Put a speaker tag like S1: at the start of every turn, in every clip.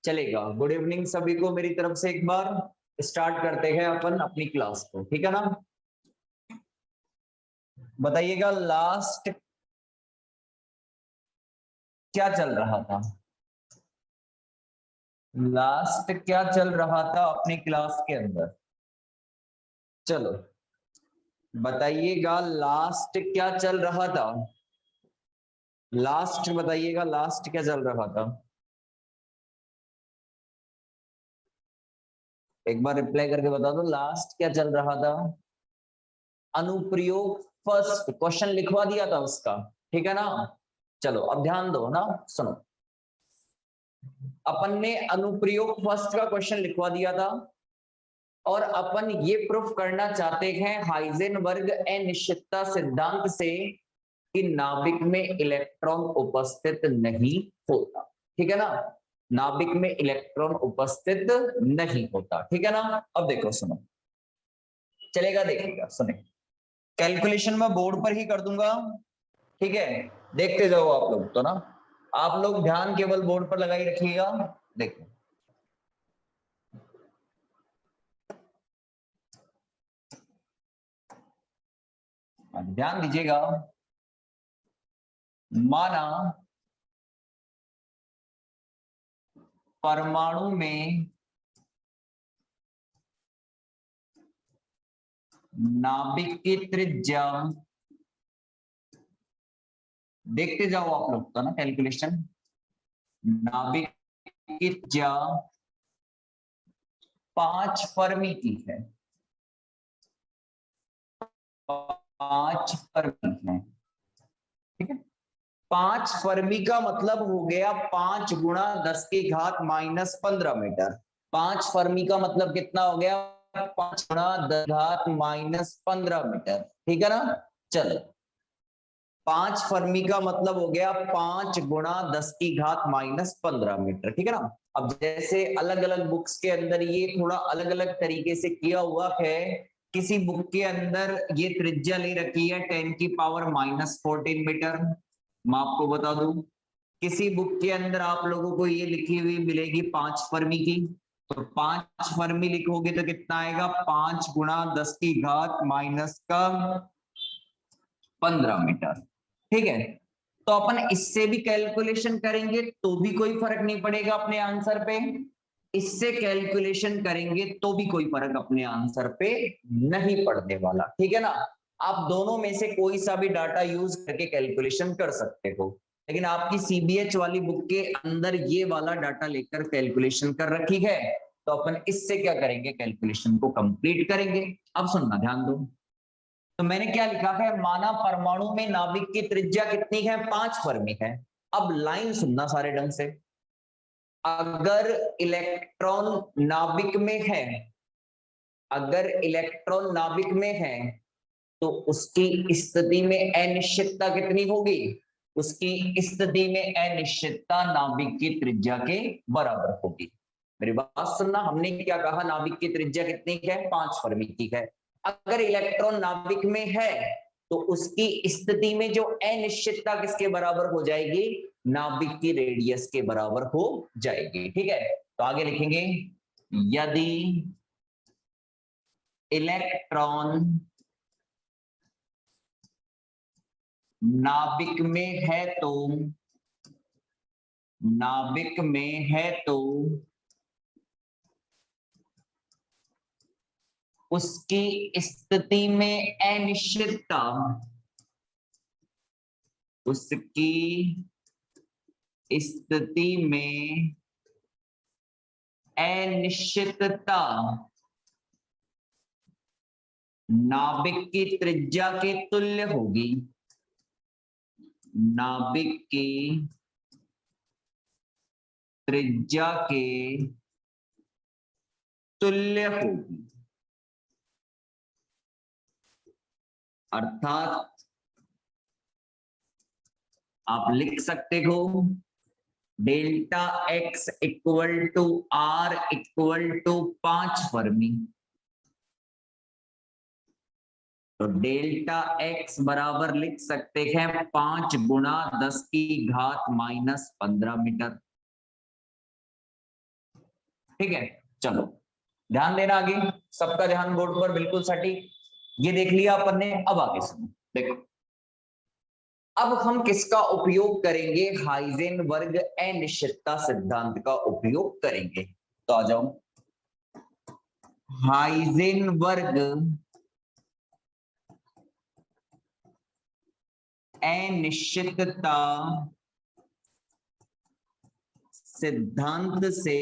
S1: चलेगा। Good evening सभी को मेरी तरफ से। एक बार स्टार्ट करते हैं अपन अपनी क्लास को, ठीक है ना। बताइएगा लास्ट क्या चल रहा था, लास्ट क्या चल रहा था अपनी क्लास के अंदर। चलो बताइएगा लास्ट क्या चल रहा था, लास्ट बताइएगा लास्ट क्या चल रहा था। एक बार रिप्लाई करके बता दो लास्ट क्या चल रहा था। अनुप्रयोग फर्स्ट क्वेश्चन लिखवा दिया था उसका, ठीक है ना। चलो अब ध्यान दो ना, सुनो। अपन ने अनुप्रयोग फर्स्ट का क्वेश्चन लिखवा दिया था और अपन ये प्रूफ करना चाहते हैं हाइजेनबर्ग अनिश्चितता सिद्धांत से कि नाभिक में इलेक्ट्रॉन उपस्थित नहीं होता, ठीक है ना। नाभिक में इलेक्ट्रॉन उपस्थित नहीं होता, ठीक है ना। अब देखो सुनो, चलेगा, देखिएगा सुने। कैलकुलेशन में बोर्ड पर ही कर दूंगा, ठीक है। देखते जाओ आप लोग तो ना, आप लोग ध्यान केवल बोर्ड पर लगाई रखिएगा। देखो ध्यान दीजिएगा। माना परमाणु में नाभिक की त्रिज्या, देखते जाओ आप लोग तो ना कैलकुलेशन। नाभिक की त्रिज्या 5 फर्मी की है, 5 फर्मी है, ठीक है। 5 फर्मी का मतलब हो गया 5 गुणा 10 की घात -15 मीटर। 5 फर्मी का मतलब कितना हो गया, 5 गुणा 10 घात -15 मीटर, ठीक है ना। चलो 5 फर्मी का मतलब हो गया 5 गुणा 10 की घात -15 मीटर, ठीक है ना। अब जैसे अलग अलग बुक्स के अंदर ये थोड़ा अलग अलग तरीके से किया हुआ है। किसी बुक के अंदर ये त्रिज्या ले रखी है 10 की पावर -14 मीटर, मैं आपको बता दूं। किसी बुक के अंदर आप लोगों को ये लिखी हुई मिलेगी 5 फर्मी की, तो 5 फर्मी लिखोगे तो कितना आएगा, 5 गुणा 10 की घात -15 मीटर, ठीक है। तो अपन इससे भी कैलकुलेशन करेंगे तो भी कोई फर्क नहीं पड़ेगा अपने आंसर पे, इससे कैलकुलेशन करेंगे तो भी कोई फर्क अपने आंसर पे नहीं पड़ने वाला, ठीक है ना। आप दोनों में से कोई सा भी डाटा यूज करके कैलकुलेशन कर सकते हो, लेकिन आपकी सीबीएच वाली बुक के अंदर ये वाला डाटा लेकर कैलकुलेशन कर रखी है, तो अपन इससे क्या करेंगे, कैलकुलेशन को कंप्लीट करेंगे। अब सुनना ध्यान दो। तो मैंने क्या लिखा है, माना परमाणु में नाभिक की त्रिज्या कितनी है, 5 फर्मी है। अब लाइन सुनना सारे ढंग से। अगर इलेक्ट्रॉन नाभिक में है, अगर इलेक्ट्रॉन नाभिक में है तो उसकी स्थिति में अनिश्चितता कितनी होगी, उसकी स्थिति में अनिश्चितता नाभिक की त्रिज्या के बराबर होगी। मेरी बात सुनना, हमने क्या कहा, नाभिक की त्रिज्या कितनी है, 5 फर्मी की है। अगर इलेक्ट्रॉन नाभिक में है तो उसकी स्थिति में जो अनिश्चितता किसके बराबर हो जाएगी, नाभिक की रेडियस के बराबर हो जाएगी, ठीक है। तो आगे लिखेंगे, यदि इलेक्ट्रॉन नाभिक में है तो, नाभिक में है तो उसकी स्थिति में अनिश्चितता, उसकी स्थिति में अनिश्चितता नाभिक की त्रिज्या के तुल्य होगी, नाभिक की त्रिज्या के तुल्य होगी। अर्थात आप लिख सकते हो delta X equal to R equal to 5 fermi. तो डेल्टा एक्स बराबर लिख सकते हैं 5 गुणा 10 की घात -15 मीटर। ठीक है, चलो ध्यान देना आगे, सबका ध्यान बोर्ड पर बिल्कुल सटीक। ये देख लिया अपन ने, अब आगे सुनो, देखो अब हम किसका उपयोग करेंगे, हाइजेनबर्ग अनिश्चितता सिद्धांत का उपयोग करेंगे। तो आ जाओ, हाइजेनबर्ग अनिश्चितता सिद्धांत से,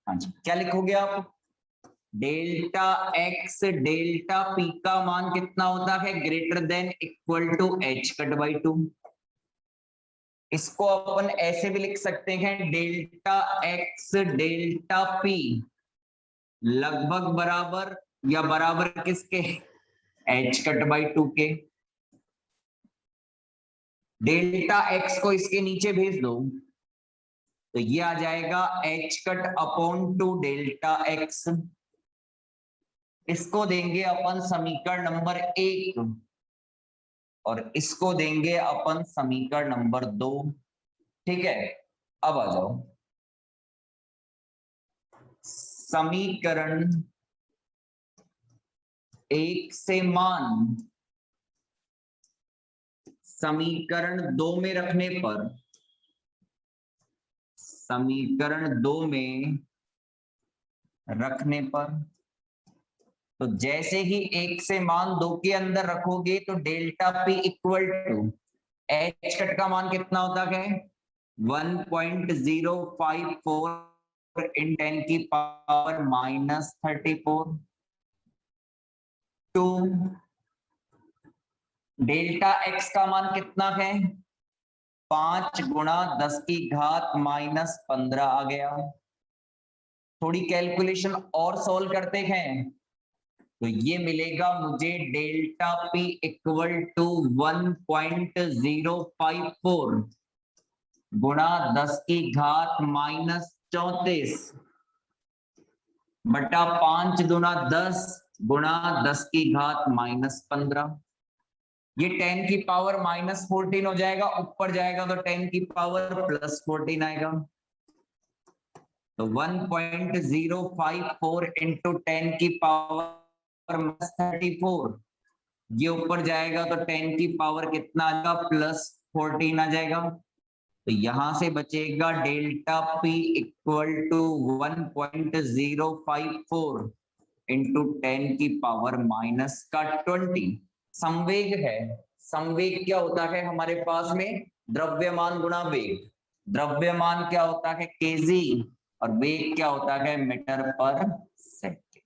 S1: हाँ जी, क्या लिखोगे आप, डेल्टा एक्स डेल्टा पी का मान कितना होता है, greater than equal to h cut by 2। इसको अपन ऐसे भी लिख सकते हैं, डेल्टा एक्स डेल्टा पी लगभग बराबर या बराबर किसके, एच कट बाई 2 के। डेल्टा एक्स को इसके नीचे भेज दो तो ये आ जाएगा H cut upon 2 delta x. इसको देंगे अपन समीकरण नंबर 1 और इसको देंगे अपन समीकरण नंबर 2। ठीक है, अब आ जाओ, समीकरण 1 से मान समीकरण 2 में रखने पर, समीकरण 2 में रखने पर, तो जैसे ही 1 से मान 2 के अंदर रखोगे तो delta P equal to h cut का मान कितना होता है, 1.054 इन 10 की पावर -34 टू डेल्टा एक्स का मान कितना है, 5 गुणा 10 की घात -15 आ गया। थोड़ी कैलकुलेशन और सॉल्व करते हैं तो ये मिलेगा मुझे डेल्टा पी इक्वल टू 1.054 गुणा 10 की घात -34 बटा 5 गुना 10 गुणा 10 की घात -15। ये 10 की पावर -14 हो जाएगा, ऊपर जाएगा तो 10 की पावर +14 आएगा। तो 1.054 इंटू 10 की पावर -34, ये ऊपर जाएगा तो 10 की पावर कितना आएगा, +14 आ जाएगा। तो यहां से बचेगा delta P equal to 1.054 into 10 की पावर -20। संवेग है, संवेग क्या होता है हमारे पास में, द्रव्यमान गुणा वेग। द्रव्यमान क्या होता है, केजी, और वेग क्या होता है, मीटर पर सेकेंड।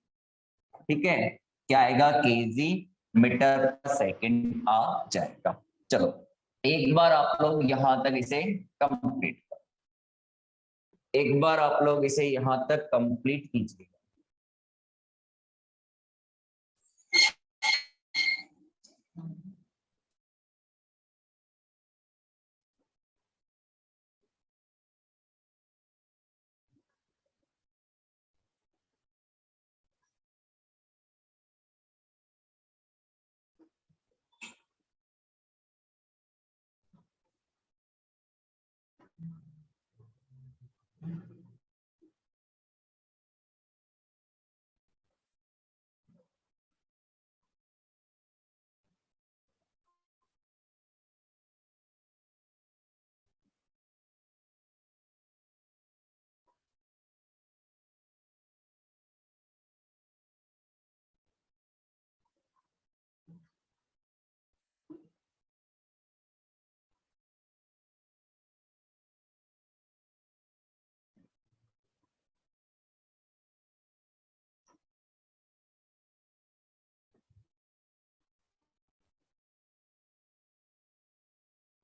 S1: ठीक है, क्या आएगा, केजी मीटर पर सेकेंड आ जाएगा। चलो एक बार आप लोग यहां तक इसे कंप्लीट करो, एक बार आप लोग इसे यहां तक कंप्लीट कीजिए।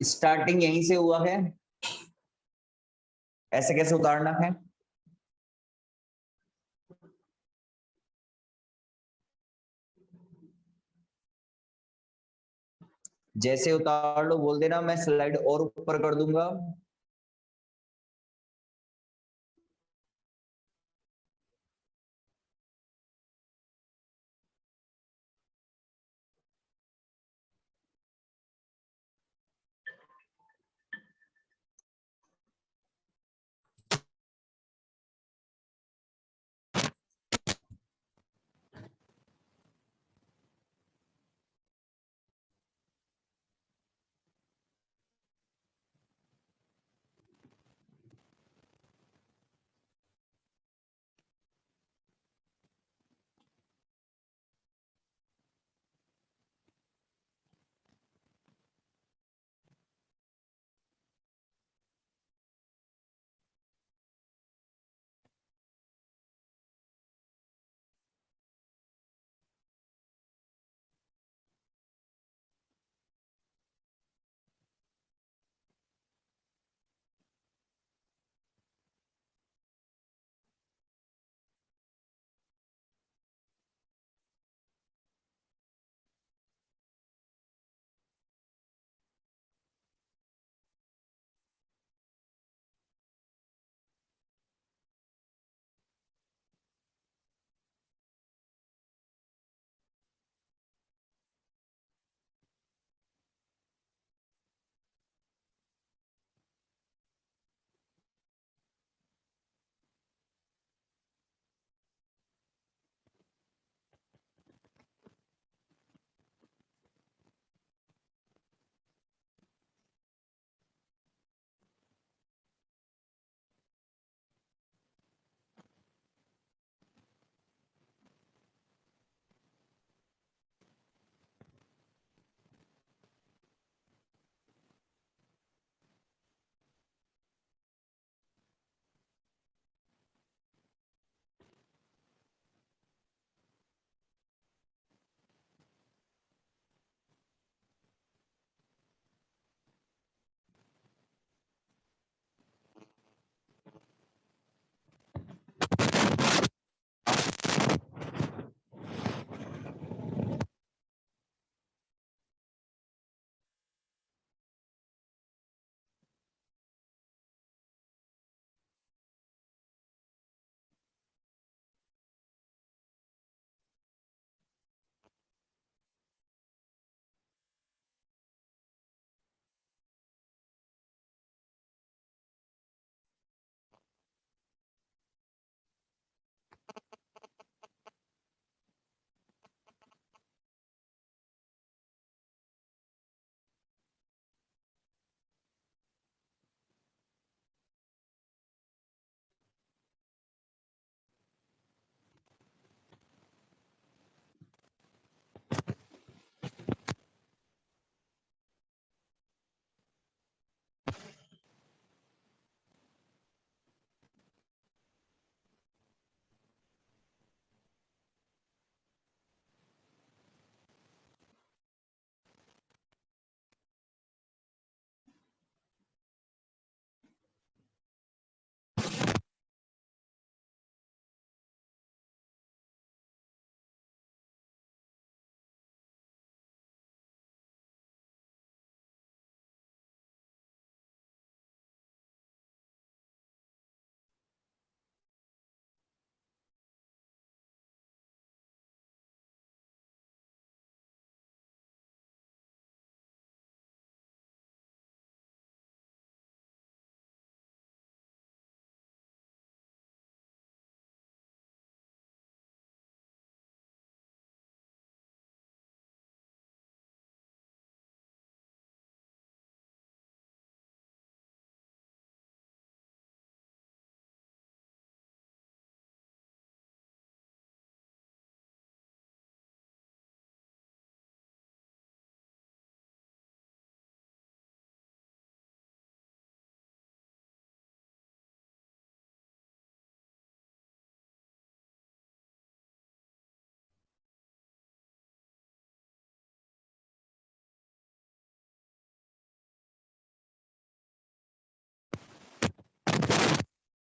S1: स्टार्टिंग यहीं से हुआ है, ऐसे कैसे उतारना है, जैसे उतार लो बोल देना, मैं स्लाइड और ऊपर कर दूंगा।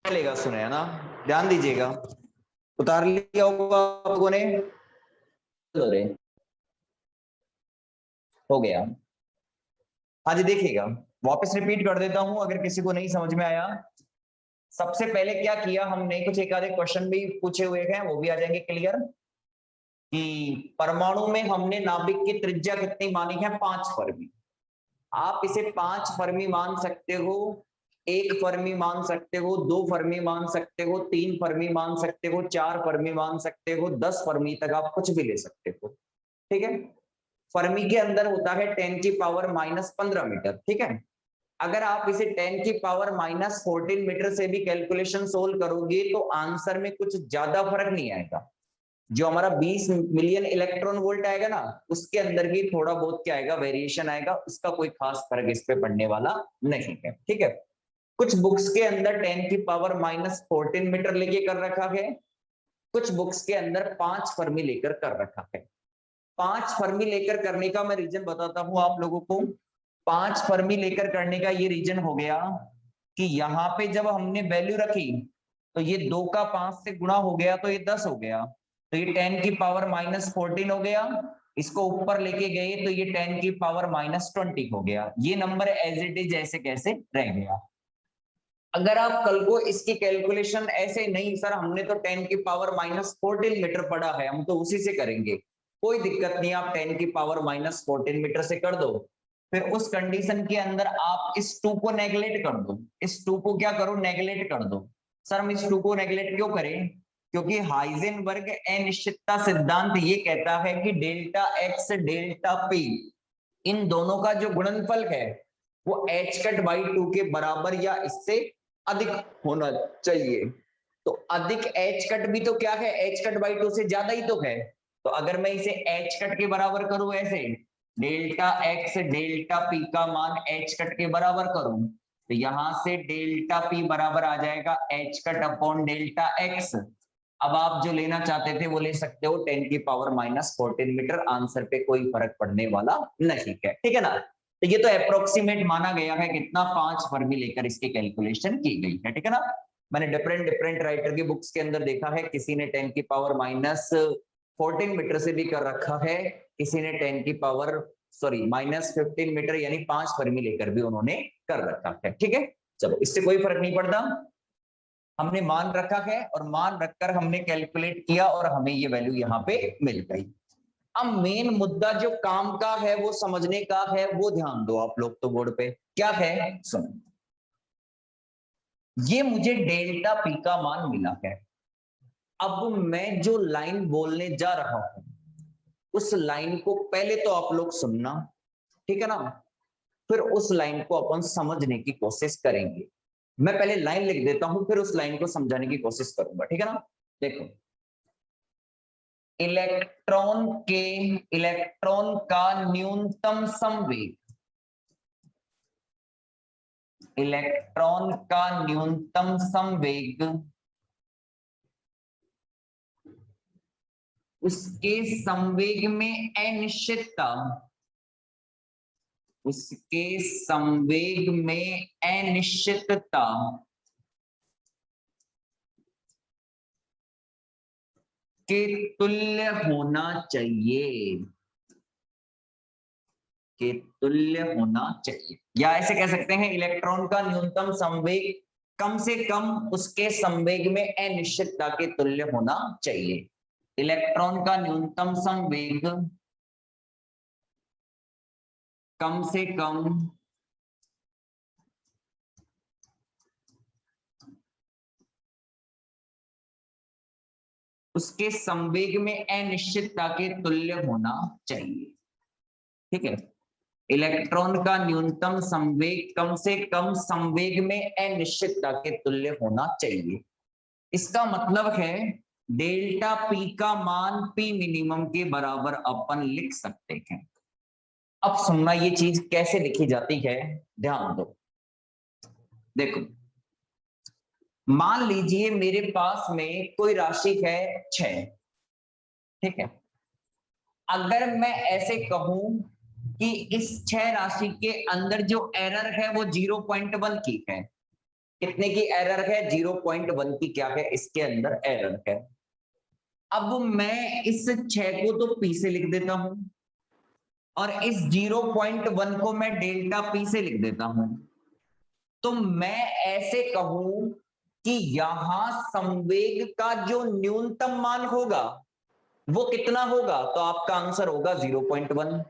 S1: चलेगा, सुने है ना, ध्यान दीजिएगा, उतार लिया होगा आप लोगों ने, चलो रे, हो गया। हाँ जी देखिएगा, वापस रिपीट कर देता हूं अगर किसी को नहीं समझ में आया। सबसे पहले क्या किया हमने, कुछ एक आधे क्वेश्चन भी पूछे हुए हैं, वो भी आ जाएंगे क्लियर, कि परमाणु में हमने नाभिक की त्रिज्या कितनी मानी है, 5 फर्मी। आप इसे 5 फर्मी मान सकते हो, 1 फर्मी मान सकते हो, 2 फर्मी मान सकते हो, 3 फर्मी मान सकते हो, 4 फर्मी मान सकते हो, 10 फर्मी तक आप कुछ भी ले सकते हो, ठीक है। फर्मी के अंदर होता है 10 की पावर -15 मीटर, ठीक है। अगर आप इसे 10 की पावर -14 मीटर से भी कैलकुलेशन सोल्व करोगे तो आंसर में कुछ ज्यादा फर्क नहीं आएगा। जो हमारा 20 मिलियन इलेक्ट्रॉन वोल्ट आएगा ना, उसके अंदर भी थोड़ा बहुत क्या आएगा, वेरिएशन आएगा, उसका कोई खास फर्क इस पे पड़ने वाला नहीं है, ठीक है। कुछ बुक्स के अंदर 10 की पावर -14 मीटर लेके कर रखा है, कुछ बुक्स के अंदर 5 फर्मी लेकर कर रखा है। 5 फर्मी लेकर करने का मैं रीजन बताता हूं आप लोगों को। 5 फर्मी लेकर करने का ये रीजन हो गया कि यहाँ पे जब हमने वैल्यू रखी तो ये 2 का 5 से गुणा हो गया तो ये 10 हो गया, तो ये 10 की पावर -14 हो गया। इसको ऊपर लेके गए तो ये 10 की पावर -20 हो गया। ये नंबर एज इट इज ऐसे कैसे रह गया। अगर आप कल को इसकी कैलकुलेशन ऐसे, नहीं सर हमने तो 10 की पावर -14 मीटर पढ़ा है, हम तो उसी से करेंगे, कोई दिक्कत नहीं, आप 10 की पावर -14 मीटर से कर दो। फिर उस कंडीशन के अंदर आप इस 2 को नेगलेक्ट कर दो, इस 2 को क्या करो, नेगलेक्ट कर दो। सर हम इस 2 को नेगलेक्ट क्यों करें, क्योंकि हाइजेनबर्ग अनिश्चितता सिद्धांत ये कहता है कि डेल्टा एक्स डेल्टा पी, इन दोनों का जो गुणनफल है वो h कट बाई 2 के बराबर या इससे अधिक होना चाहिए। तो अधिक h कट भी तो क्या है, h कट बाई 2 से ज्यादा ही तो है। तो अगर मैं इसे h कट के बराबर करूं, ऐसे डेल्टा x डेल्टा p का मान h कट के बराबर करूं, तो यहां से डेल्टा p बराबर आ जाएगा h cut upon delta x। अब आप जो लेना चाहते थे वो ले सकते हो, 10 की पावर -14 मीटर, आंसर पे कोई फर्क पड़ने वाला नहीं है, ठीक है ना। तो ये तो अप्रोक्सीमेट माना गया है, कितना 5 फर्मी लेकर इसकी कैलकुलेशन की गई है, ठीक है ना। मैंने डिफरेंट डिफरेंट राइटर की बुक्स के अंदर देखा है, किसी ने 10 की पावर -14 मीटर से भी कर रखा है, किसी ने 10 की पावर -15 मीटर यानी 5 फर्मी लेकर भी उन्होंने कर रखा है, ठीक है। चलो इससे कोई फर्क नहीं पड़ता, हमने मान रखा है और मान रखकर हमने कैलकुलेट किया और हमें ये वैल्यू यहाँ पे मिल गई। अब मेन मुद्दा जो काम का है वो समझने का है, वो ध्यान दो आप लोग तो बोर्ड पे, क्या है सुनो। ये मुझे डेल्टा पी का मान मिला है। अब मैं जो लाइन बोलने जा रहा हूं उस लाइन को पहले तो आप लोग सुनना, ठीक है ना, फिर उस लाइन को अपन समझने की कोशिश करेंगे। मैं पहले लाइन लिख देता हूं फिर उस लाइन को समझाने की कोशिश करूंगा, ठीक है ना। देखो, इलेक्ट्रॉन का न्यूनतम संवेग, इलेक्ट्रॉन का न्यूनतम संवेग उसके संवेग में अनिश्चितता, उसके संवेग में अनिश्चितता के तुल्य होना चाहिए, के तुल्य होना चाहिए। या ऐसे कह सकते हैं इलेक्ट्रॉन का न्यूनतम संवेग कम से कम उसके संवेग में अनिश्चितता के तुल्य होना चाहिए। इलेक्ट्रॉन का न्यूनतम संवेग कम से कम उसके संवेग में अनिश्चितता के तुल्य होना चाहिए, ठीक है। इलेक्ट्रॉन का न्यूनतम संवेग कम से कम संवेग में अनिश्चितता के तुल्य होना चाहिए। इसका मतलब है डेल्टा पी का मान पी मिनिमम के बराबर अपन लिख सकते हैं। अब सुनना ये चीज कैसे लिखी जाती है, ध्यान दो। देखो, मान लीजिए मेरे पास में कोई राशि है 6, ठीक है। अगर मैं ऐसे कहूं कि इस 6 राशि के अंदर जो एरर है वो 0.1 की है, कितने की एरर है? 0.1 की क्या है इसके अंदर एरर है। अब मैं इस 6 को तो पी से लिख देता हूं और इस 0.1 को मैं डेल्टा पी से लिख देता हूं। तो मैं ऐसे कहूं कि यहां संवेग का जो न्यूनतम मान होगा वो कितना होगा? तो आपका आंसर होगा 0.1।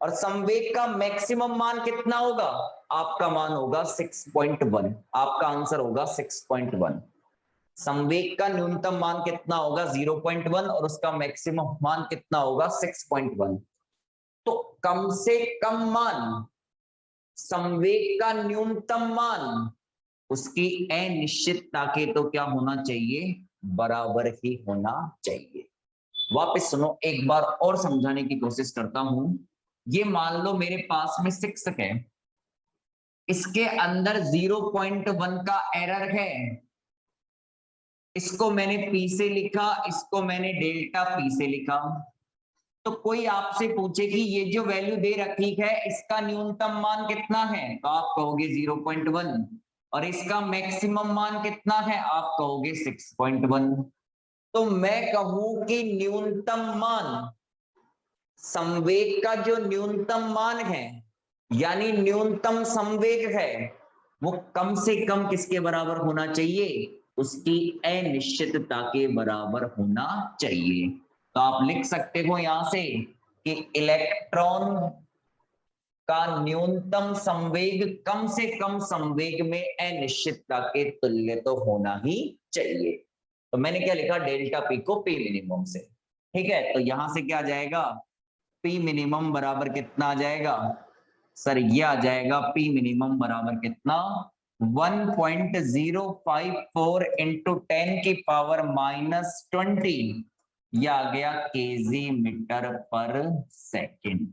S1: और संवेग का मैक्सिमम मान कितना होगा? आपका मान होगा 6.1। आपका आंसर होगा 6.1। संवेग का न्यूनतम मान कितना होगा? 0.1 और उसका मैक्सिमम मान कितना होगा? 6.1। तो कम से कम मान, संवेग का न्यूनतम मान, उसकी अनिश्चितता के तो क्या होना चाहिए? बराबर ही होना चाहिए। वापस सुनो, एक बार और समझाने की कोशिश करता हूं। ये मान लो मेरे पास में 6 है, इसके अंदर 0.1 का एरर है। इसको मैंने पी से लिखा, इसको मैंने डेल्टा पी से लिखा। तो कोई आपसे पूछे कि ये जो वैल्यू दे रखी है इसका न्यूनतम मान कितना है? तो आप कहोगे 0.1 और इसका मैक्सिमम मान कितना है? आप कहोगे 6.1। तो मैं कहूं कि न्यूनतम मान, संवेग का जो न्यूनतम मान है यानी न्यूनतम संवेग है, वो कम से कम किसके बराबर होना चाहिए? उसकी अनिश्चितता के बराबर होना चाहिए। तो आप लिख सकते हो यहां से कि इलेक्ट्रॉन का न्यूनतम संवेग कम से कम संवेग में अनिश्चितता के तुल्य तो होना ही चाहिए। तो मैंने क्या लिखा? डेल्टा पी को पी मिनिमम से। ठीक है, तो यहां से क्या आ जाएगा? पी मिनिमम बराबर कितना आ जाएगा? सर ये आ जाएगा पी मिनिमम बराबर कितना? 1.054 इंटू 10 की पावर -20। यह आ गया केजी मीटर पर सेकेंड।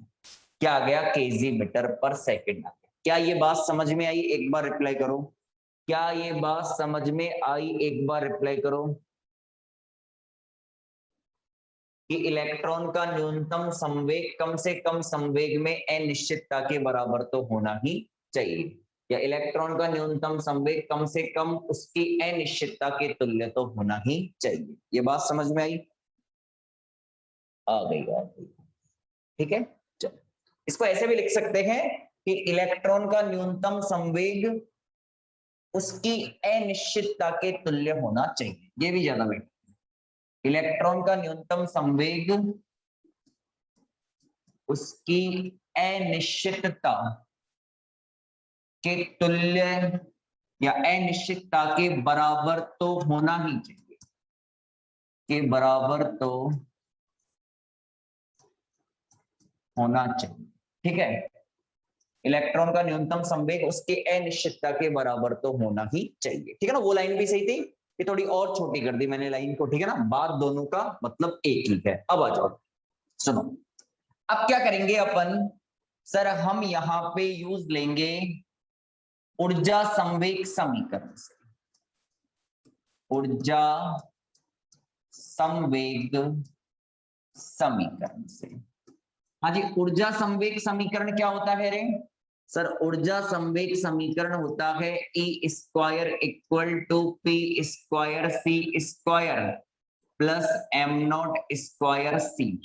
S1: क्या आ गया? केजी मीटर पर सेकेंड। क्या ये बात समझ में आई? एक बार रिप्लाई करो। क्या ये बात समझ में आई? एक बार रिप्लाई करो कि इलेक्ट्रॉन का न्यूनतम संवेग कम से कम संवेग में अनिश्चितता के बराबर तो होना ही चाहिए, या इलेक्ट्रॉन का न्यूनतम संवेग कम से कम उसकी अनिश्चितता के तुल्य तो होना ही चाहिए। ये बात समझ में आई? आ गई, आ गई। ठीक है, चलो इसको ऐसे भी लिख सकते हैं कि इलेक्ट्रॉन का न्यूनतम संवेग उसकी अनिश्चितता के तुल्य होना चाहिए। ये भी ज्यादा बेटर। इलेक्ट्रॉन का न्यूनतम संवेग उसकी अनिश्चितता के तुल्य या अनिश्चितता के बराबर तो होना ही चाहिए, के बराबर तो होना चाहिए। ठीक है, इलेक्ट्रॉन का न्यूनतम संवेग उसके अनिश्चितता के बराबर तो होना ही चाहिए। ठीक है ना, वो लाइन भी सही थी, ये थोड़ी और छोटी कर दी मैंने लाइन को। ठीक है ना, बात दोनों का मतलब एक ही है। अब आ जाओ, सुनो। अब क्या करेंगे अपन? सर हम यहां पे यूज लेंगे ऊर्जा संवेग समीकरण से। ऊर्जा संवेग समीकरण से। हाँ जी, ऊर्जा संवेग समीकरण क्या होता है रे? सर ऊर्जा संवेग समीकरण होता है E square equal to P square C square plus M not square C.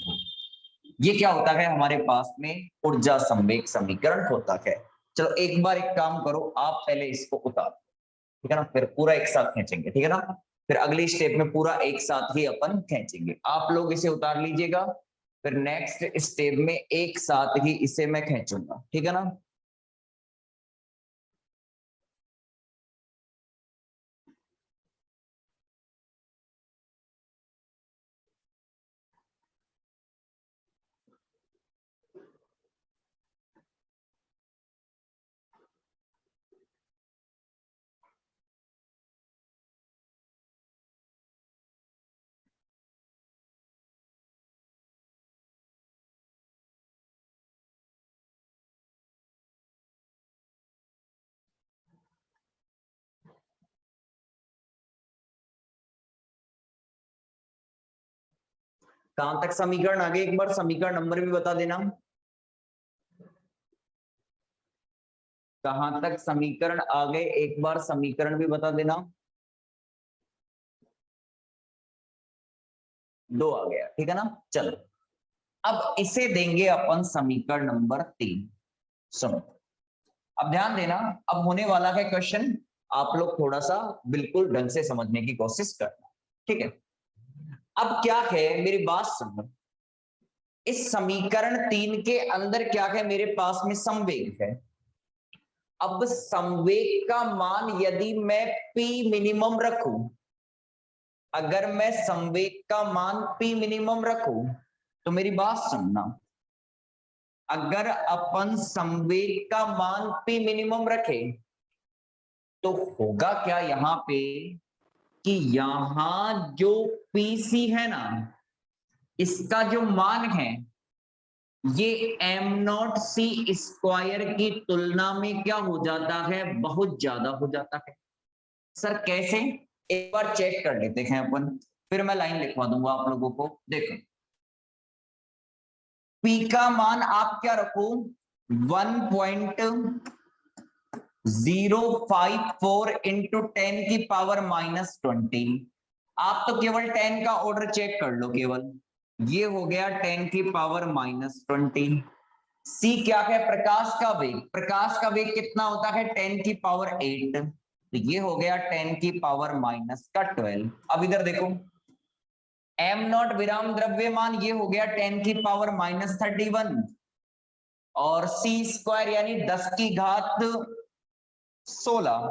S1: ये क्या होता है हमारे पास में? ऊर्जा संवेग समीकरण होता है। चलो एक बार एक काम करो, आप पहले इसको उतारो, ठीक है ना, फिर पूरा एक साथ खींचेंगे। ठीक है ना, फिर अगली स्टेप में पूरा एक साथ ही अपन खींचेंगे। आप लोग इसे उतार लीजिएगा, फिर नेक्स्ट स्टेप में एक साथ ही इसे मैं खींचूंगा। ठीक है ना, कहां तक समीकरण आगे? एक बार समीकरण नंबर भी बता देना। कहां तक समीकरण आ गए, एक बार समीकरण भी बता देना। 2 आ गया, ठीक है ना। चलो अब इसे देंगे अपन समीकरण नंबर 3। सुनो अब ध्यान देना, अब होने वाला है क्वेश्चन, आप लोग थोड़ा सा बिल्कुल ढंग से समझने की कोशिश करना, ठीक है। अब क्या है, मेरी बात सुनो, इस समीकरण 3 के अंदर क्या है, मेरे पास में संवेग है। अब संवेग का मान यदि मैं P मिनिमम रखूं, अगर मैं संवेग का मान P मिनिमम रखूं, तो मेरी बात सुनना, अगर अपन संवेग का मान P मिनिमम रखें तो होगा क्या यहां पे कि यहां जो PC है ना, इसका जो मान है ये m0c² की तुलना में क्या हो जाता है, बहुत ज्यादा हो जाता है। सर कैसे, एक बार चेक कर लेते हैं अपन, फिर मैं लाइन लिखवा दूंगा आप लोगों को। देखो P का मान आप क्या रखो, 1.054 इंटू 10 की पावर -20। आप तो केवल 10 का ऑर्डर चेक कर लो, केवल ये हो गया 10 की पावर -20। C क्या है, प्रकाश का वेग, प्रकाश का वेग कितना होता है, 10 की पावर 8, तो ये हो गया 10 की पावर -12। अब इधर देखो m0 विराम द्रव्यमान, ये हो गया 10 की पावर -31, और c² यानी 10 की घात 16,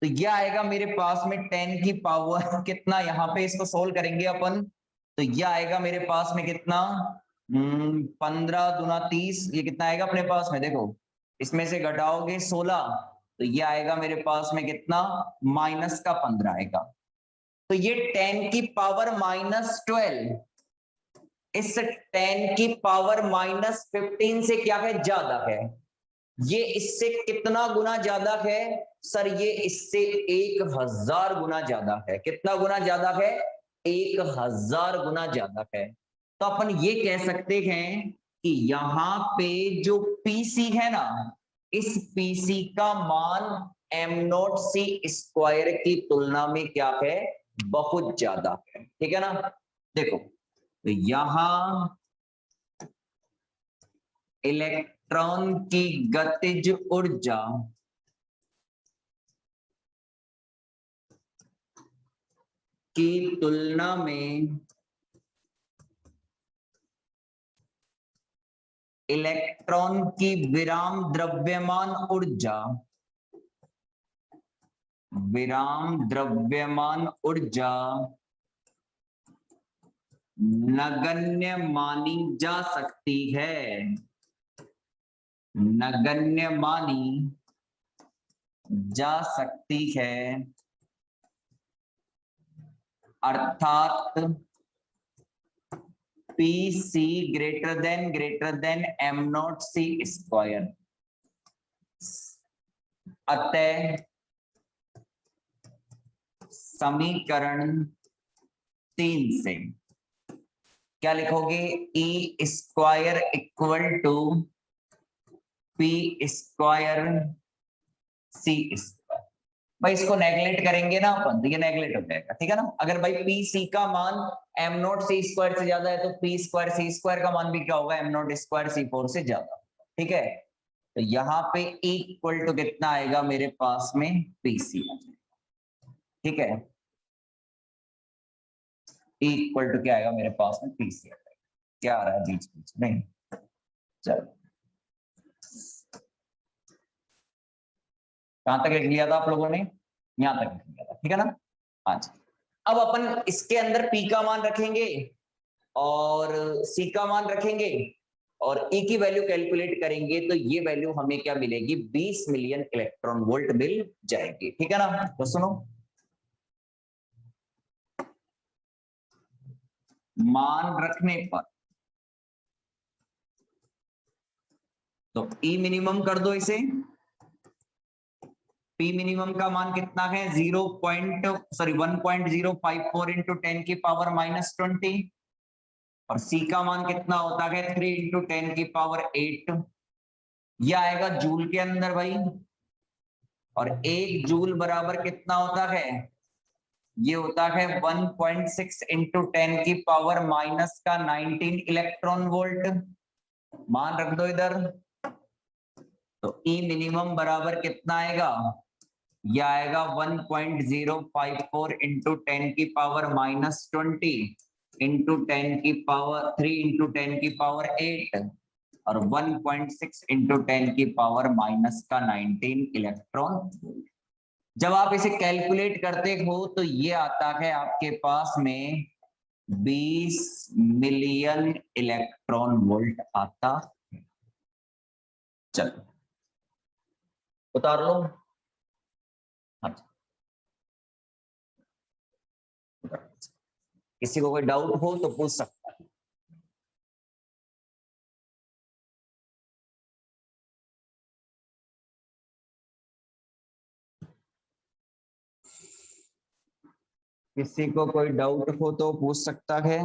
S1: तो ये आएगा मेरे पास में 10 की पावर कितना, यहाँ पे इसको सोल्व करेंगे अपन, तो ये आएगा मेरे पास में कितना, 15 दूना 30, ये कितना आएगा अपने पास में, देखो इसमें से घटाओगे 16, तो ये आएगा मेरे पास में कितना, -15 आएगा। तो ये 10 की पावर -12 इस 10 की पावर -15 से क्या है, ज्यादा है। ये इससे कितना गुना ज्यादा है, सर ये इससे 1000 गुना ज्यादा है। कितना गुना ज्यादा है, 1000 गुना ज्यादा है। तो अपन ये कह सकते हैं कि यहाँ पे जो PC है ना, इस PC का मान m0c² की तुलना में क्या है, बहुत ज्यादा है, ठीक है ना। देखो तो यहां इलेक्ट्रॉन की गतिज ऊर्जा की तुलना में इलेक्ट्रॉन की विराम द्रव्यमान ऊर्जा, विराम द्रव्यमान ऊर्जा नगण्य मानी जा सकती है, नगण्य मानी जा सकती है, अर्थात PC greater than m0c²। अतः समीकरण 3 से क्या लिखोगे, E² = P² C²। भाई इसको नेगलेक्ट करेंगे ना अपन, तो ये नेगलेक्ट हो जाएगा, ठीक है ना। अगर भाई PC का मान m0c² से ज्यादा है तो P² C² का मान भी क्या होगा, m0² C4 से ज्यादा, ठीक है। तो यहाँ पे E = कितना आएगा मेरे पास में, PC, ठीक है। E = क्या आएगा मेरे पास में, PC। क्या आ रहा है बीच बीच नहीं, चलो कहां तक लिख लिया था आप लोगों ने, यहां तक लिख लिया था, ठीक है ना। हाँ जी, अब अपन इसके अंदर P का मान रखेंगे और C का मान रखेंगे और E की वैल्यू कैलकुलेट करेंगे, तो ये वैल्यू हमें क्या मिलेगी, 20 मिलियन इलेक्ट्रॉन वोल्ट मिल जाएगी, ठीक है ना। तो सुनो, मान रखने पर तो E मिनिमम कर दो इसे, P मिनिमम का मान कितना है, 1.054 इंटू 10 की पावर -20, और C का मान कितना होता है, 3 इंटू 10 की पावर 8, ये आएगा जूल के अंदर भाई, और 1 जूल बराबर कितना होता है, ये होता है 1.6 इंटू 10⁻⁻19 इलेक्ट्रॉन वोल्ट। मान रख दो इधर, तो ई मिनिमम बराबर कितना आएगा, यह आएगा 1.054 इंटू 10⁻⁻20 इंटू 10⁻3 इंटू 10⁸ और 1.6 इंटू 10⁻⁻19 इलेक्ट्रॉन। जब आप इसे कैलकुलेट करते हो तो ये आता है आपके पास में 20 मिलियन इलेक्ट्रॉन वोल्ट आता है। चलो उतार लो। अच्छा, किसी को कोई डाउट हो तो पूछ सकता है। किसी को कोई डाउट हो तो पूछ सकता है।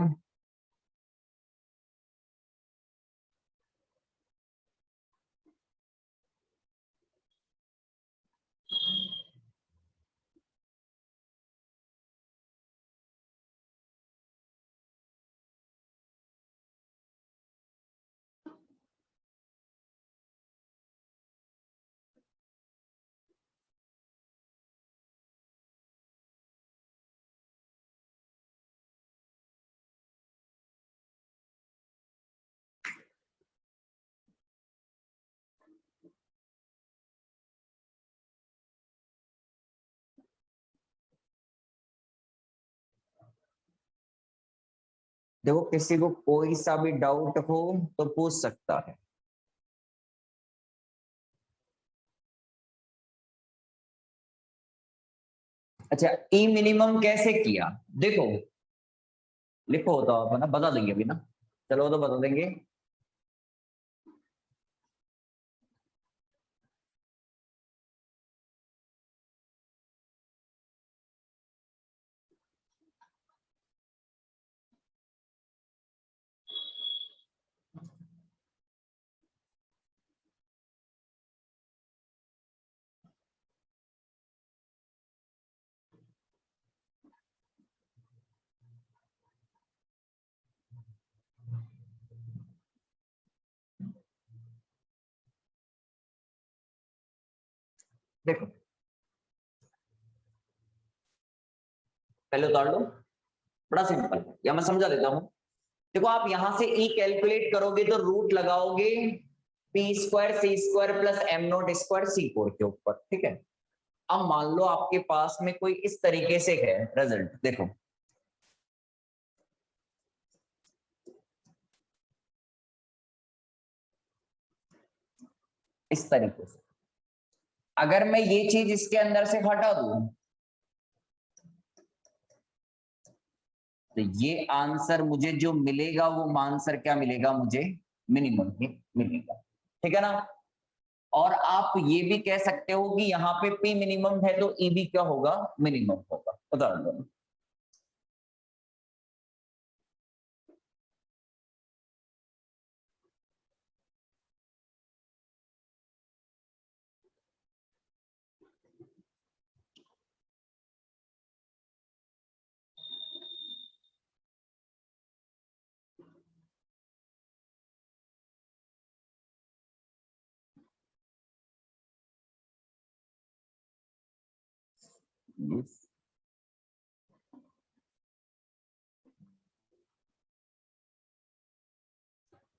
S1: देखो किसी को कोई सा भी डाउट हो तो पूछ सकता है। अच्छा, ई मिनिमम कैसे किया, देखो लिखो तो आप ना बता देंगे अभी ना, चलो तो बता देंगे। देखो पहले उतार लो, बड़ा सिंपल है, या मैं समझा देता हूं। देखो आप यहां से ई कैलकुलेट करोगे तो रूट लगाओगे p² c² + m0² c4 के ऊपर, ठीक है। अब मान लो आपके पास में कोई इस तरीके से है रिजल्ट, देखो इस तरीके से। अगर मैं ये चीज इसके अंदर से हटा दूं तो ये आंसर मुझे जो मिलेगा वो आंसर क्या मिलेगा, मुझे मिनिमम ही मिलेगा, ठीक है ना। और आप ये भी कह सकते हो कि यहाँ पे पी मिनिमम है तो ई भी क्या होगा, मिनिमम होगा। उदाहरण दो,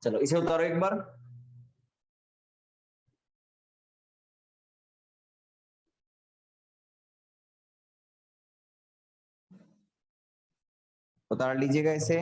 S1: चलो इसे उतारो एक बार। उतार लीजिएगा इसे।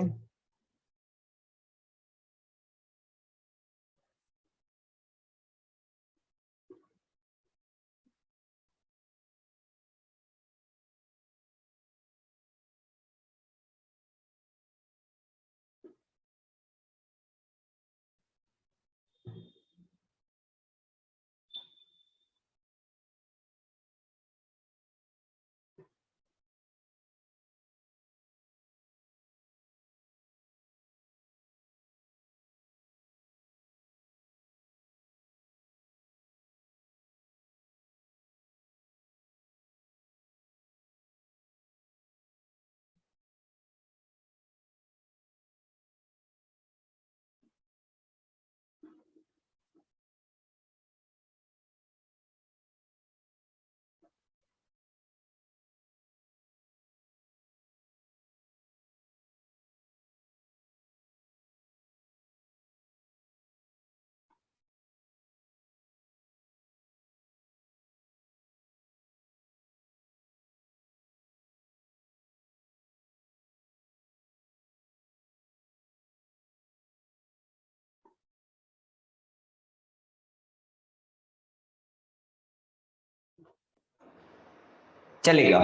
S1: चलेगा।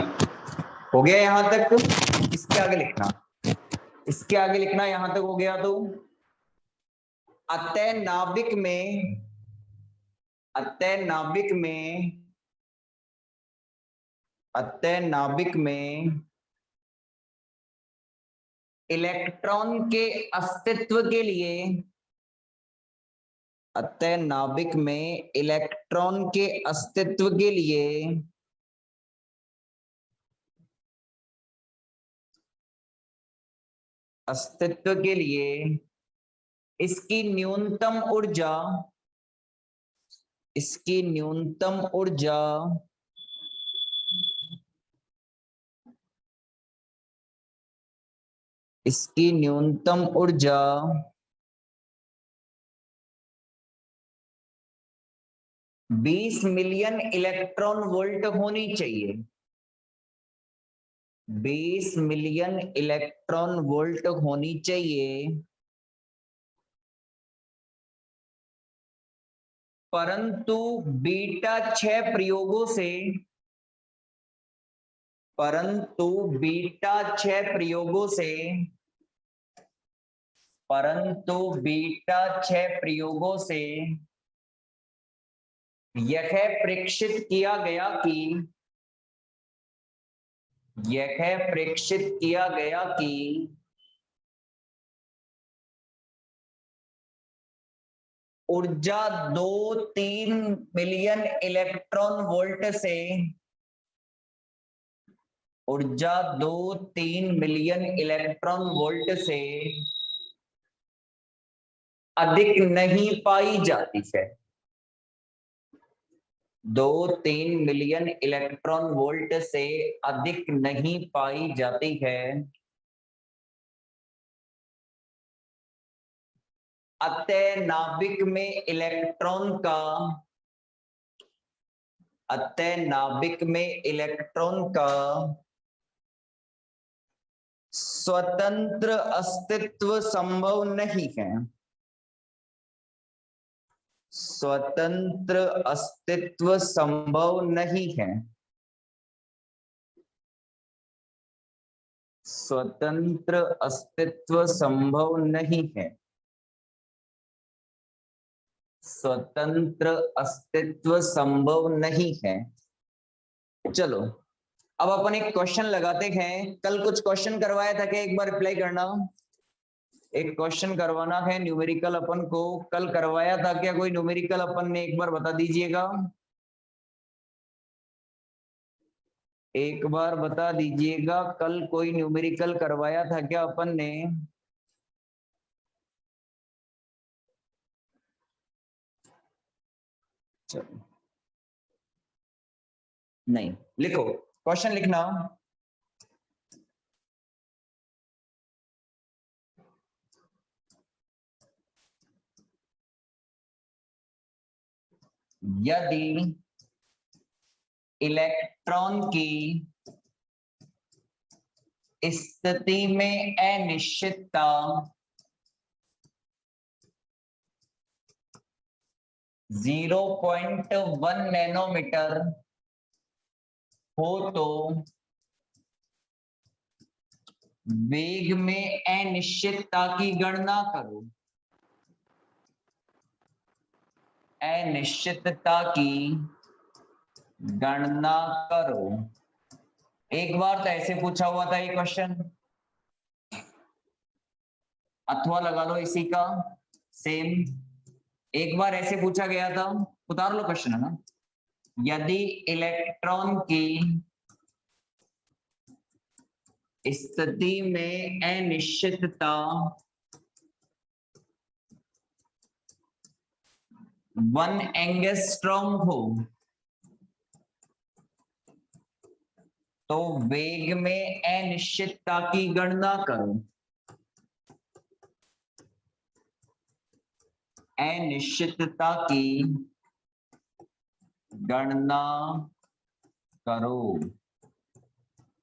S1: हो गया यहां तक? इसके आगे लिखना, इसके आगे लिखना, यहां तक हो गया तो अतः नाभिक में, अतः नाभिक में, अतः नाभिक में इलेक्ट्रॉन के अस्तित्व के लिए, अतः नाभिक में इलेक्ट्रॉन के अस्तित्व के लिए अस्तित्व के लिए इसकी न्यूनतम ऊर्जा, इसकी न्यूनतम ऊर्जा इसकी न्यूनतम ऊर्जा 20 मिलियन इलेक्ट्रॉन वोल्ट होनी चाहिए। 20 मिलियन इलेक्ट्रॉन वोल्ट होनी चाहिए, परंतु बीटा 6 प्रयोगों से, परंतु बीटा 6 प्रयोगों से, परंतु बीटा 6 प्रयोगों से यह प्रेक्षित किया गया कि, यह प्रेक्षित किया गया कि ऊर्जा 2-3 मिलियन इलेक्ट्रॉन वोल्ट से, ऊर्जा 2-3 मिलियन इलेक्ट्रॉन वोल्ट से अधिक नहीं पाई जाती है। 2-3 मिलियन इलेक्ट्रॉन वोल्ट से अधिक नहीं पाई जाती है। अतः नाभिक में इलेक्ट्रॉन का, अतः नाभिक में इलेक्ट्रॉन का स्वतंत्र अस्तित्व संभव नहीं है, स्वतंत्र अस्तित्व संभव नहीं है, स्वतंत्र अस्तित्व संभव नहीं है, स्वतंत्र अस्तित्व संभव नहीं है। चलो अब अपन एक क्वेश्चन लगाते हैं। कल कुछ क्वेश्चन करवाया था, क्या एक बार रिप्लाई करना। एक क्वेश्चन करवाना है न्यूमेरिकल, अपन को कल करवाया था क्या? कोई न्यूमेरिकल अपन ने, एक बार बता दीजिएगा, एक बार बता दीजिएगा, कल कोई न्यूमेरिकल करवाया था क्या अपन ने? चलो नहीं, लिखो क्वेश्चन लिखना। यदि इलेक्ट्रॉन की स्थिति में अनिश्चितता 0.1 नैनोमीटर हो तो वेग में अनिश्चितता की गणना करो, अनिश्चितता की गणना करो। एक बार तो ऐसे पूछा हुआ था ये क्वेश्चन, अथवा लगा लो इसी का सेम। एक बार ऐसे पूछा गया था, उतार लो क्वेश्चन है ना। यदि इलेक्ट्रॉन की स्थिति में अनिश्चितता 1 एंगस्ट्रॉम हो तो वेग में अनिश्चितता की गणना करो, अनिश्चितता की गणना करो।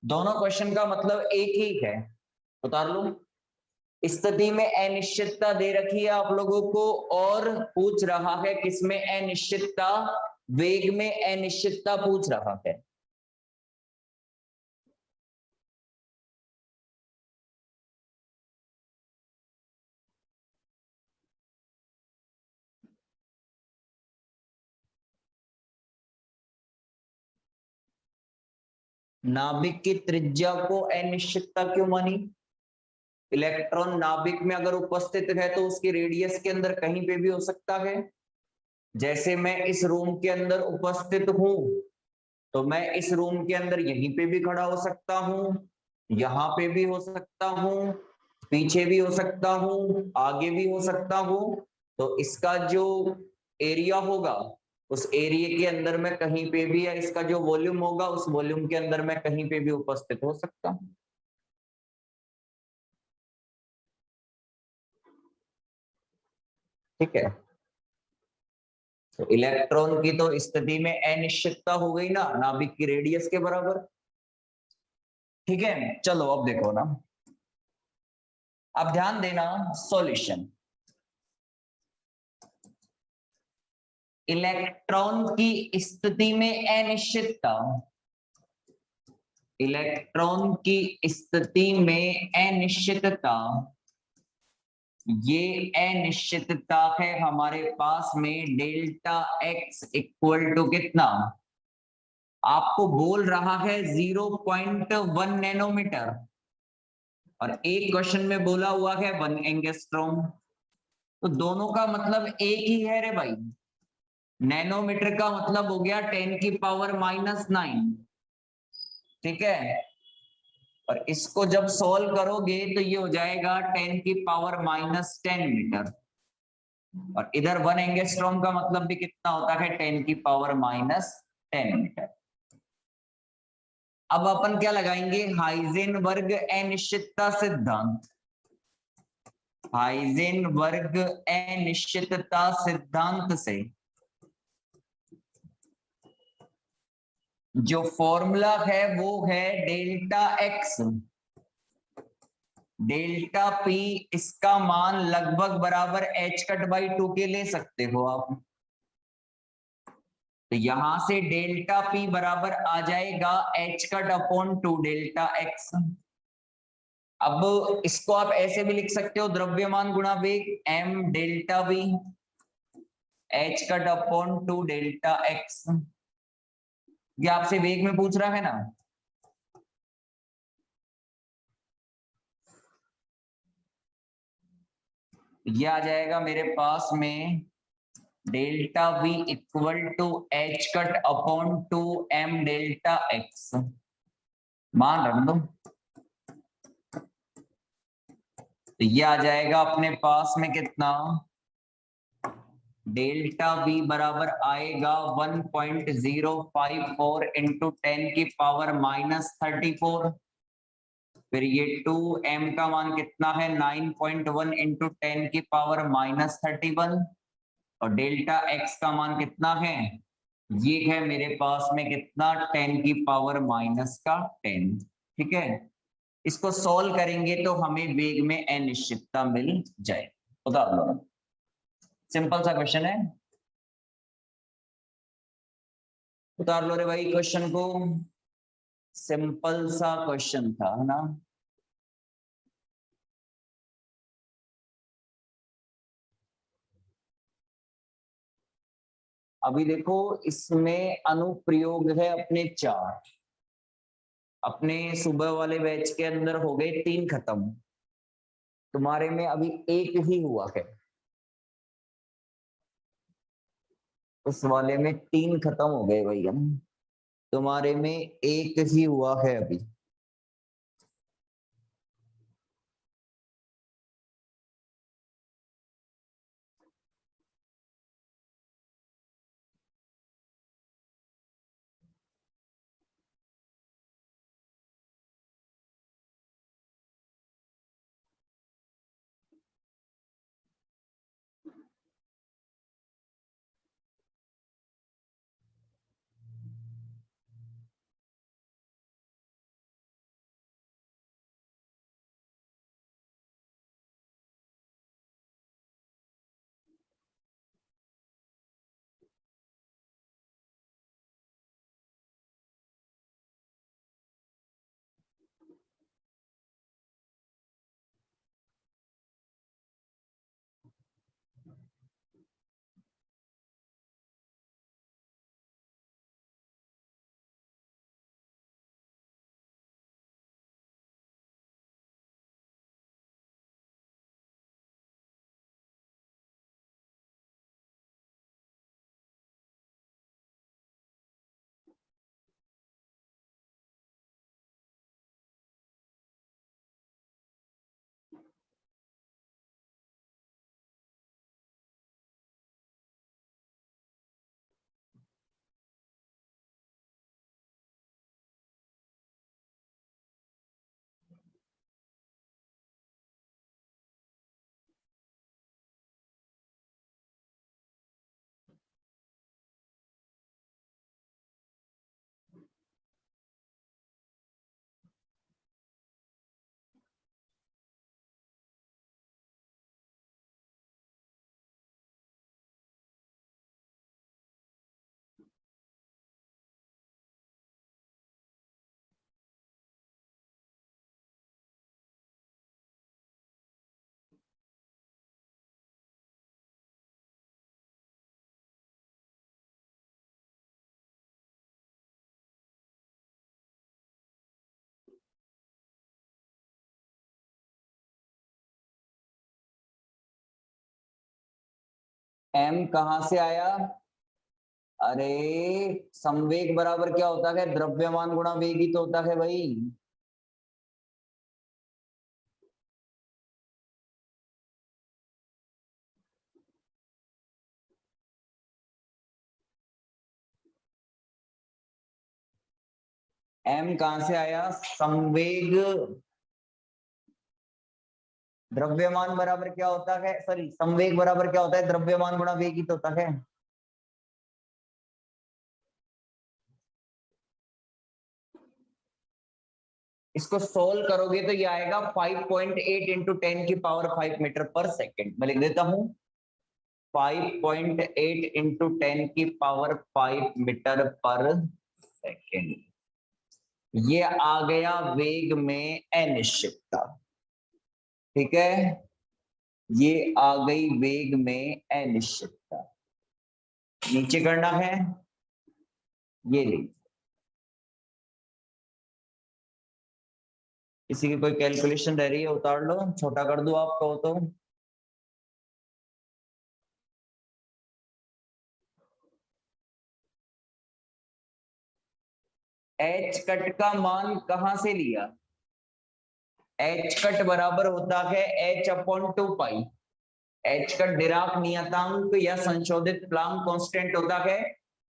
S1: दोनों क्वेश्चन का मतलब एक ही है, उतार लो। स्थिति में अनिश्चितता दे रखी है आप लोगों को, और पूछ रहा है किसमें अनिश्चितता? वेग में अनिश्चितता पूछ रहा है। नाभिक की त्रिज्या को अनिश्चितता क्यों मानी? इलेक्ट्रॉन नाभिक में अगर उपस्थित है तो उसकी रेडियस के अंदर कहीं पे भी हो सकता है। जैसे मैं इस रूम के अंदर उपस्थित हूं तो मैं इस रूम के अंदर यहीं पे भी खड़ा हो सकता हूं, यहां पे भी हो सकता हूं, पीछे भी हो सकता हूं, आगे भी हो सकता हूं। तो इसका जो एरिया होगा उस एरिया के अंदर मैं कहीं पे भी, या इसका जो वॉल्यूम होगा उस वॉल्यूम के अंदर मैं कहीं पे भी उपस्थित हो सकता हूं। ठीक है, तो इलेक्ट्रॉन की तो स्थिति में अनिश्चितता हो गई ना, नाभिक की रेडियस के बराबर। ठीक है, चलो अब देखो ना, अब ध्यान देना सॉल्यूशन। इलेक्ट्रॉन की स्थिति में अनिश्चितता, इलेक्ट्रॉन की स्थिति में अनिश्चितता, ये अनिश्चितता है हमारे पास में डेल्टा एक्स इक्वल टू कितना? आपको बोल रहा है 0.1 नैनोमीटर और एक क्वेश्चन में बोला हुआ है 1 एंगस्ट्रॉम। तो दोनों का मतलब एक ही है रे भाई। नैनोमीटर का मतलब हो गया 10⁻⁹। ठीक है, और इसको जब सॉल्व करोगे तो ये हो जाएगा 10⁻⁻10 मीटर। और इधर 1 एंगस्ट्रॉम का मतलब भी कितना होता है? 10⁻⁻10 मीटर। अब अपन क्या लगाएंगे? हाइजेनबर्ग अनिश्चितता सिद्धांत। हाइजेनबर्ग अनिश्चितता सिद्धांत से जो फॉर्मूला है वो है डेल्टा एक्स, डेल्टा पी, इसका मान लगभग बराबर h⁻² के ले सकते हो आप। तो यहां से डेल्टा पी बराबर आ जाएगा h⁻² डेल्टा एक्स। अब इसको आप ऐसे भी लिख सकते हो, द्रव्यमान गुणा वेग m delta we h⁻² delta x. ये आपसे वेग में पूछ रहा है ना। ये आ जाएगा मेरे पास में delta V equal to h⁻² m delta X. मान रख दो, तो ये आ जाएगा अपने पास में कितना? डेल्टा वी बराबर आएगा 1.054 इंटू 10⁻⁻34। फिर ये 2m का मान कितना है? 9.1 इंटू 10⁻31। और डेल्टा एक्स का मान कितना है? ये है मेरे पास में कितना? 10⁻⁻10। ठीक है, इसको सॉल्व करेंगे तो हमें वेग में अनिश्चितता मिल जाए। उतार लो, सिंपल सा क्वेश्चन है, उतार लो रे भाई क्वेश्चन को। सिंपल सा क्वेश्चन था, है ना। अभी देखो, इसमें अनुप्रयोग है अपने 4। अपने सुबह वाले बैच के अंदर हो गए 3 खत्म, तुम्हारे में अभी एक ही हुआ है। उस वाले में 3 खत्म हो गए भैया, तुम्हारे में एक ही हुआ है अभी। m कहां से आया? अरे संवेग बराबर क्या होता है? द्रव्यमान गुणा वेग ही तो होता है भाई। m कहां से आया? संवेग द्रव्यमान बराबर क्या होता है? सॉरी, संवेग बराबर क्या होता है? द्रव्यमान गुणा वेग ही तो होता है। इसको सोल्व करोगे तो ये आएगा 5.8 इंटू 10 की पावर 5 मीटर पर सेकेंड। मैं लिख देता हूं 5.8 इंटू 10 की पावर 5 मीटर पर सेकेंड। ये आ गया वेग में अनिश्चितता। ठीक है, ये आ गई वेग में अनिश्चितता। नीचे करना है, ये लीजिए। किसी की कोई कैलकुलेशन रह रही है उतार लो, छोटा कर दो आप कहो तो। एच कट का मान कहां से लिया? एच कट बराबर होता है एच अपॉन 2 पाई। एच कट डिराक नियतांक या संशोधित प्लांक कांस्टेंट होता है,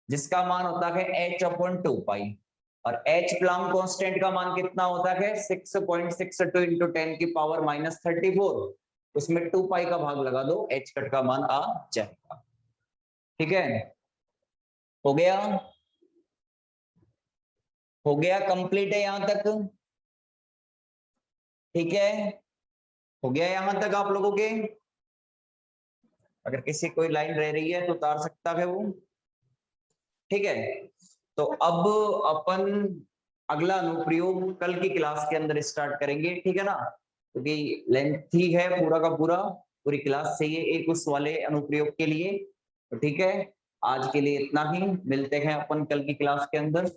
S1: जिसका मान होता है एच अपॉन 2 पाई। और एच प्लांक कांस्टेंट का मान कितना होता है? 6.62 इंटू 10 की पावर -34। उसमें 2 पाई का भाग लगा दो, एच कट का मान आ जाएगा। ठीक है, हो गया? हो गया, कंप्लीट है यहां तक? ठीक है, हो गया यहां तक आप लोगों के? अगर किसी कोई लाइन रह रही है तो उतार सकता है वो। ठीक है, तो अब अपन अगला अनुप्रयोग कल की क्लास के अंदर स्टार्ट करेंगे। ठीक है ना, क्योंकि लेंथी है पूरा का पूरा, पूरी क्लास चाहिए एक उस वाले अनुप्रयोग के लिए। तो ठीक है, आज के लिए इतना ही, मिलते हैं अपन कल की क्लास के अंदर।